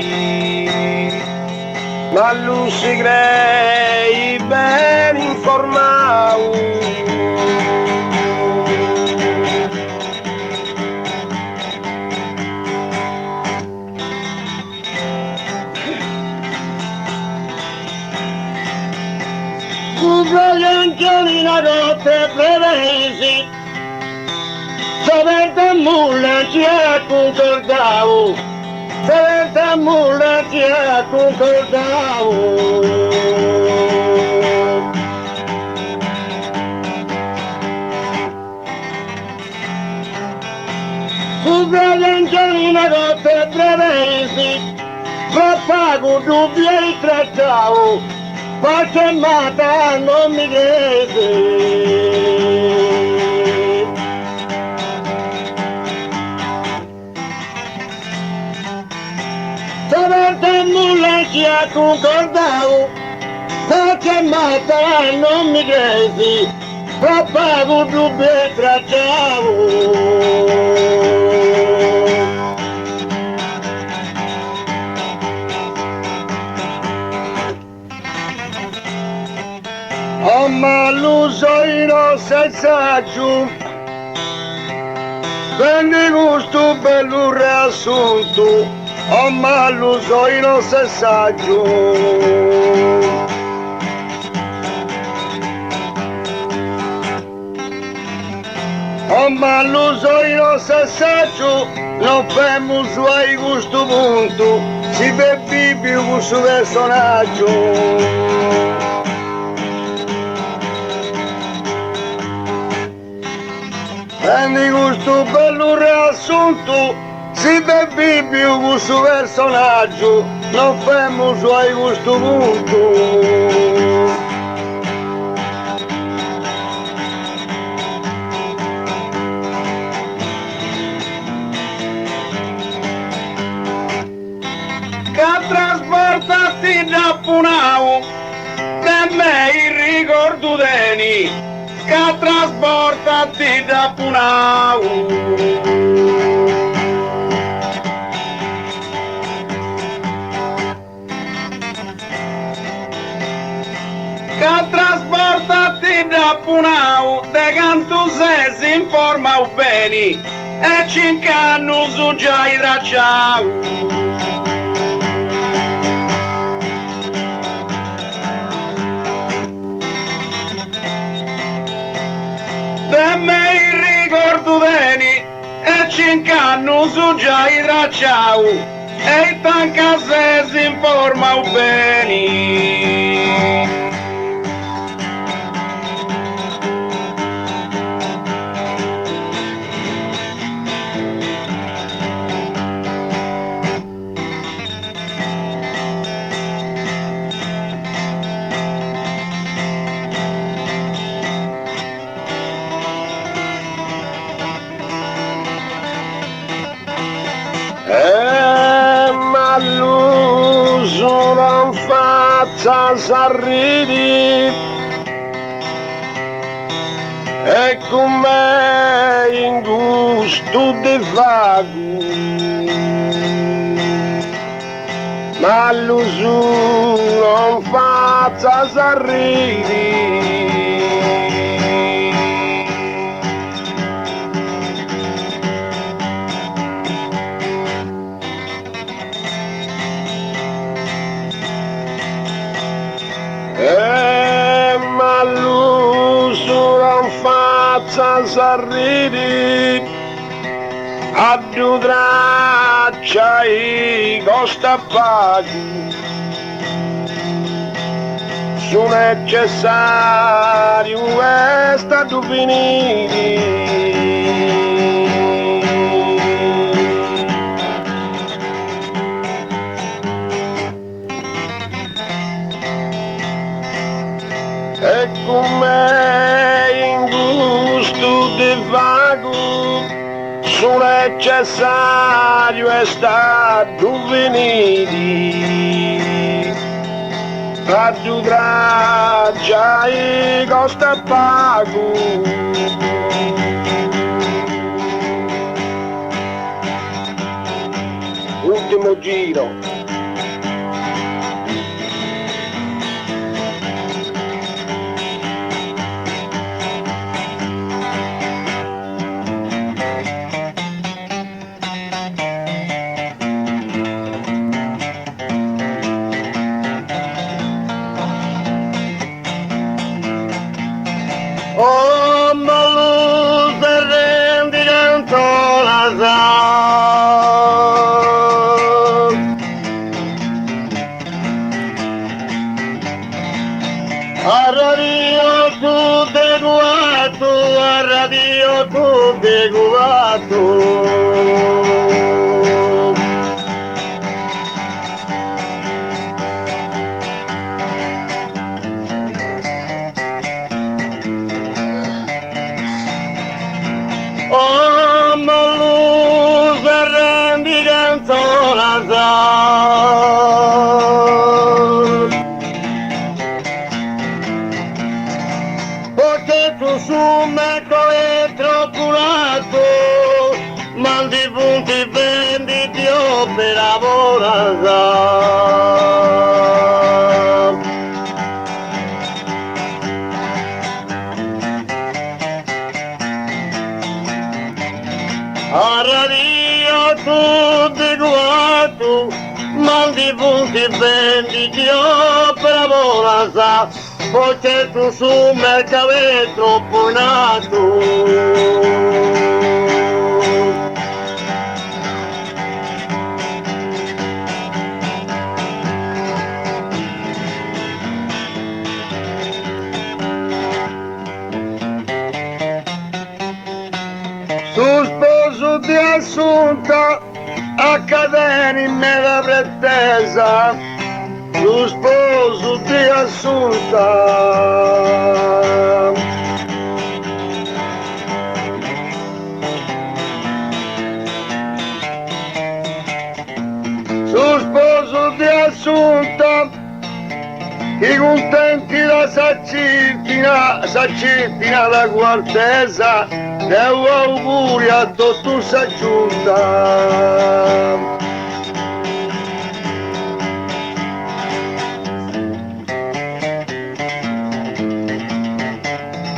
ma lui si crei ben informato Cuba gli angeli la notte prevesi Saventa mulla ci ha concordato Saventa mulla ci ha concordato Cuba gli angeli la notte prevesi Papà con dubbi e trattavo Pace mata non mi crede Davvero nulla ci ha concordato Pace mata non mi crede Papà con dubbi e tracciavo Oh ma l'usoino senza giù Prendi gusto bello riassunto Oh ma l'usoino senza giù Oh ma l'usoino senza giù Non femo suoi gusto punto Si bevi più gusto personaggio Prendi gusto bello riassunto, si bevi più gusto personaggio, non femo suoi gusto punto. punau, da me il ricordo deni, che trasportati da punau. Che trasportati da punau, de canto se si informa bene, e cinqu'anni su già i tracciau. Da me il ricordo bene, e cinqu'anni su già i tracciau, e tanca se si informa bene. Ma l'uso non faccia s'arridi e con me in gusto di vago, ma l'uso non faccia s'arridi. Ma l'uso non faccia s'arridi a due traccia i costa paghi, su necessario è stato finito. E come in gusto di vago, su necessario è stato venire, a due traccia i costa pago. Ultimo giro. Oh, ma luz de rendi cantola a radio tu de guato, a radio tu de guato. Oh, ma luz de rendi cantola perché tu su me è troppo curato, mandi punti venditi per lavorare. A radio tu di guato, mandi punti venditi per lavorare. Perché tu su me è troppo nato. Tu sposo di Assunta, a cadere in me la pretesa. Tu sposo di Assunta, tu sposo di Assunta, cittadina da Quartesa, e auguri a tutta sa giunta.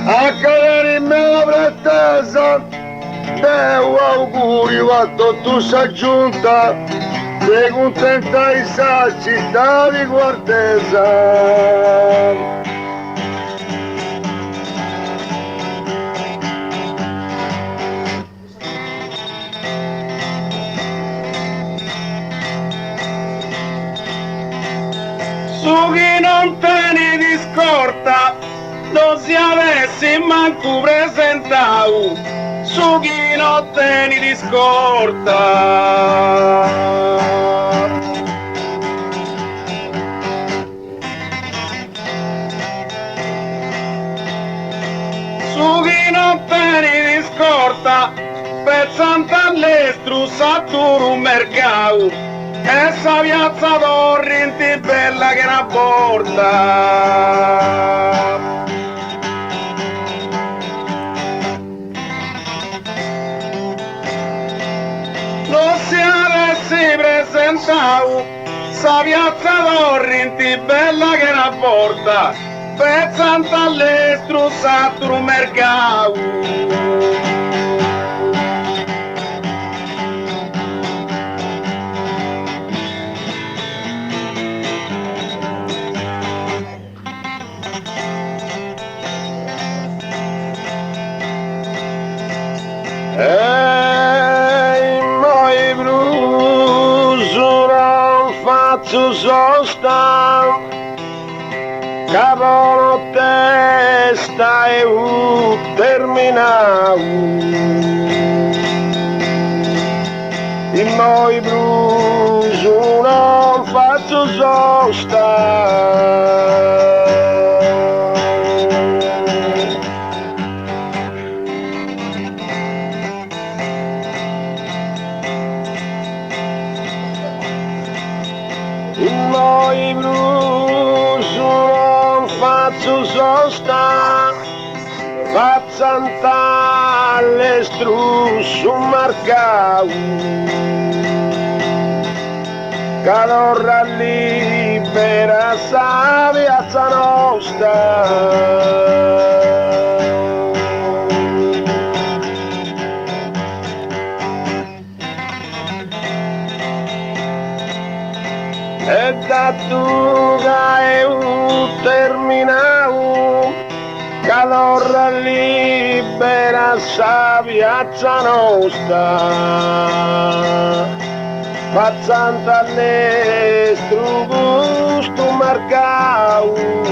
A cadere in mia pretesa, Deo auguri a tutta sa giunta, sei contenta di sa città di Quartesa. Su chi non tieni di scorta, non si avessi manco presentato, su chi non tieni di scorta. Su chi non tieni di scorta, pensando all'estero saturo un mercato, essa piazza torrenti bella che una porta. Non si avessi presentato, sa piazza torrenti bella che una porta, pensando all'estero saturo un mercato. Ehi, moi blues non faccio sosta, capo testa e terminau. I moi blues non faccio sosta. Noi blues non faccio sosta, fazzanta all'estru su marcau, calorra libera sa piazza nostra. E da tu che terminau, calorra libera sa piazza nostra, fazzanta all'estru gusto marcau.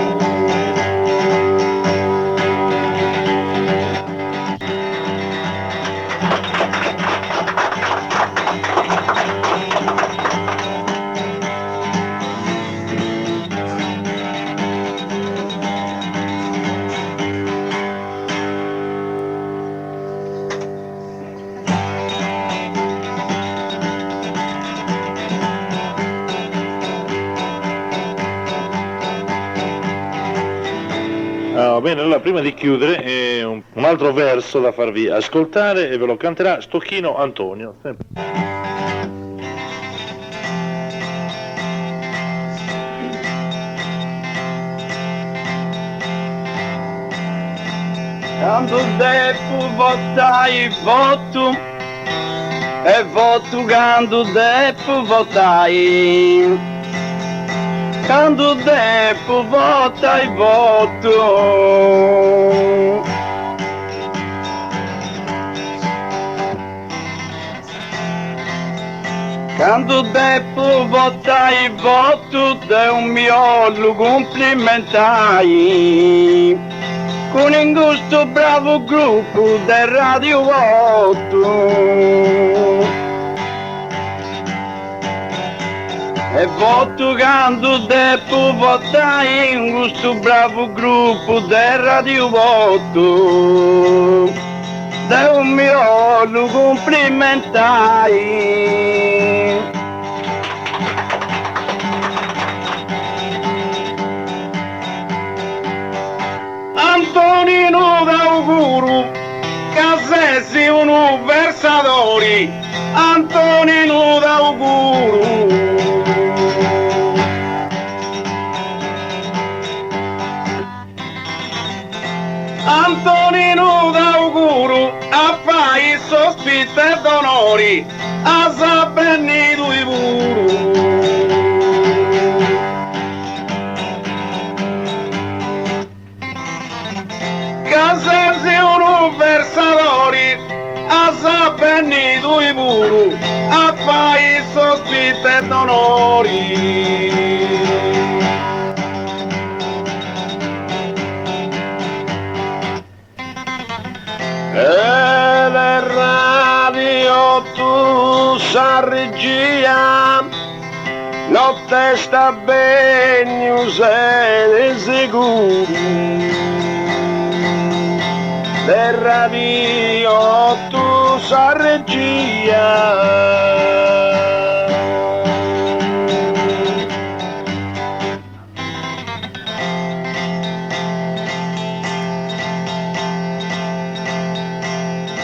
Bene, allora prima di chiudere un altro verso da farvi ascoltare e ve lo canterà Stocchino Antonio. Sempre. Quando devo votare voto, e voto quando devo votare. Quando devo votare voto. Quando devo votare voto, da un mio complimentai con un gusto bravo gruppo del Radio 8. E voto quando devo votare un gusto bravo gruppo del Radio 8. Da un mio lo complimentai. Antonio sei un versatori, Antonino d'auguro. Antonino d'auguro, a fai sospite d'onori, a sapenni due buru. Casarsi un versatori, a sapenni due buru, a fai sospite d'onori. E le radio tu sa regia, notte sta bene, sei sicuro. Le radio tu sa regia.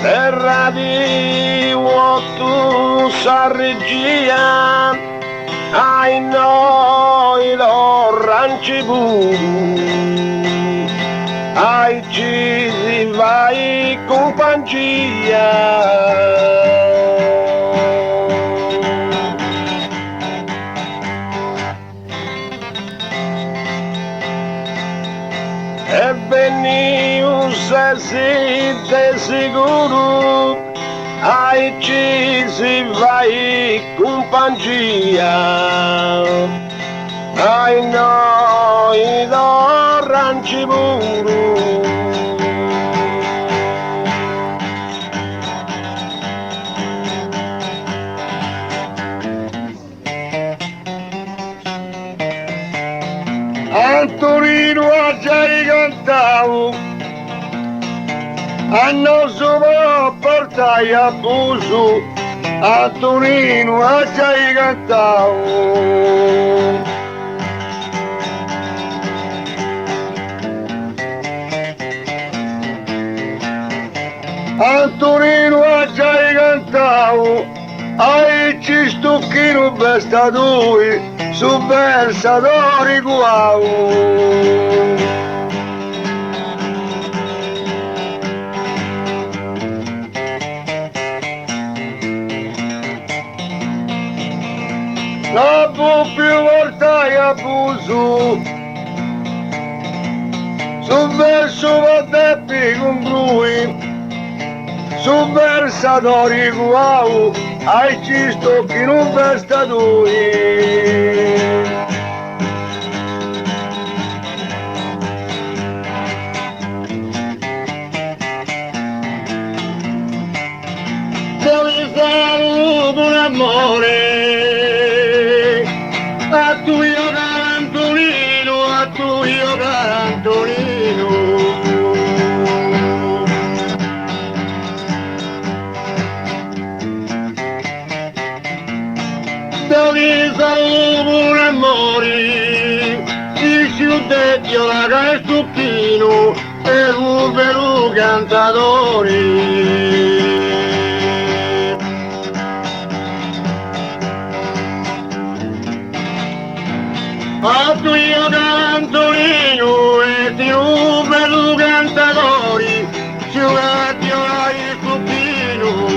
Le radio tu sa regia, ai noi l'oranci blu, ai ci si vai compagnia. E veni un siete sicuro, ai ci si vai compagnia, ai noi l'oranci blu. Antonino a già cantavo, a non sopportai abuso, Antonino a già cantavo. Antonino a già cantavo, ai ci stucchino bestatori, su versatori guau. Non più portai abuso, su verso vadeppi con lui, su versatori guau, ai ci stocchi non versatori. Devi fare un amore, a tu io Antonino, a tu io Antonino. Devi fare un amore, dici un detto la che stucchino e un vero cantatore. A tu io Antonino e ti un vero cantatore, ci io il stucchino.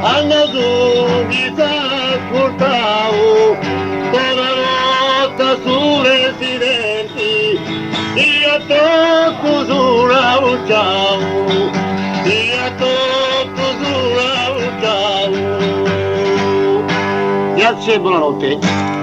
Hanno su chi s'ascoltavo, toda lotta su residenti, io tocco sulla ciao, io tocco sulla ciao. Grazie e buonanotte.